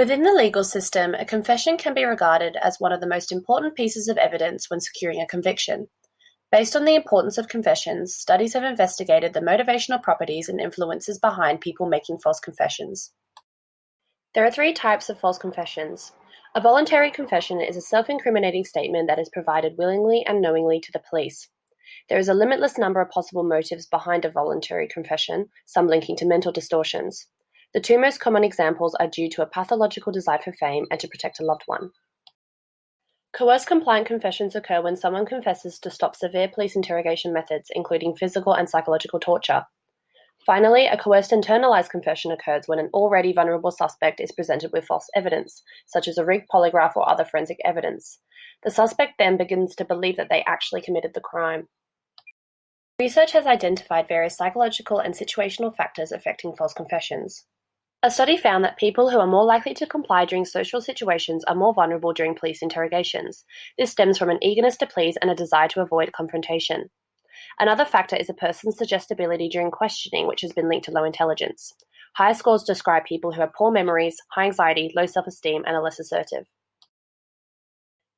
Within the legal system, a confession can be regarded as one of the most important pieces of evidence when securing a conviction. Based on the importance of confessions, studies have investigated the motivational properties and influences behind people making false confessions. There are three types of false confessions. A voluntary confession is a self-incriminating statement that is provided willingly and knowingly to the police. There is a limitless number of possible motives behind a voluntary confession, some linking to mental distortions. The two most common examples are due to a pathological desire for fame and to protect a loved one. Coerced compliant confessions occur when someone confesses to stop severe police interrogation methods, including physical and psychological torture. Finally, a coerced internalized confession occurs when an already vulnerable suspect is presented with false evidence, such as a rigged polygraph or other forensic evidence. The suspect then begins to believe that they actually committed the crime. Research has identified various psychological and situational factors affecting false confessions. A study found that people who are more likely to comply during social situations are more vulnerable during police interrogations. This stems from an eagerness to please and a desire to avoid confrontation. Another factor is a person's suggestibility during questioning, which has been linked to low intelligence. Higher scores describe people who have poor memories, high anxiety, low self-esteem, and are less assertive.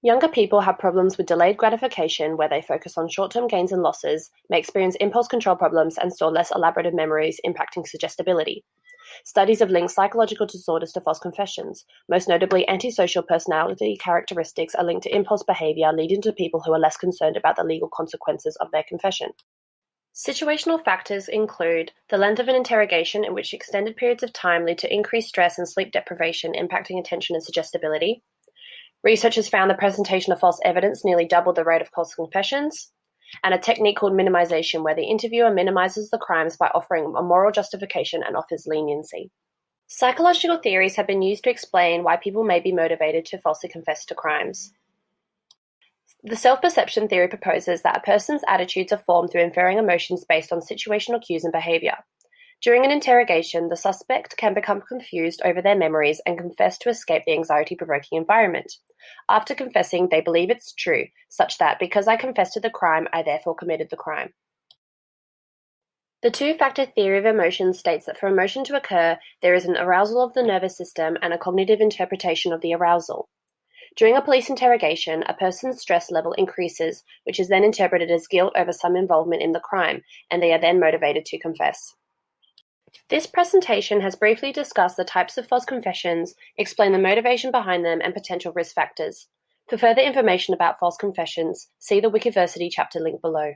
Younger people have problems with delayed gratification, where they focus on short-term gains and losses, may experience impulse control problems, and store less elaborative memories, impacting suggestibility. Studies have linked psychological disorders to false confessions. Most notably, antisocial personality characteristics are linked to impulse behaviour, leading to people who are less concerned about the legal consequences of their confession. Situational factors include the length of an interrogation, in which extended periods of time lead to increased stress and sleep deprivation, impacting attention and suggestibility. Research has found the presentation of false evidence nearly doubled the rate of false confessions, and a technique called minimization, where the interviewer minimizes the crimes by offering a moral justification and offers leniency. Psychological theories have been used to explain why people may be motivated to falsely confess to crimes. The self-perception theory proposes that a person's attitudes are formed through inferring emotions based on situational cues and behavior. During an interrogation, the suspect can become confused over their memories and confess to escape the anxiety-provoking environment. After confessing, they believe it's true, such that because I confessed to the crime, I therefore committed the crime. The two-factor theory of emotions states that for emotion to occur, there is an arousal of the nervous system and a cognitive interpretation of the arousal. During a police interrogation, a person's stress level increases, which is then interpreted as guilt over some involvement in the crime, and they are then motivated to confess. This presentation has briefly discussed the types of false confessions, explained the motivation behind them, and potential risk factors. For further information about false confessions, see the Wikiversity chapter link below.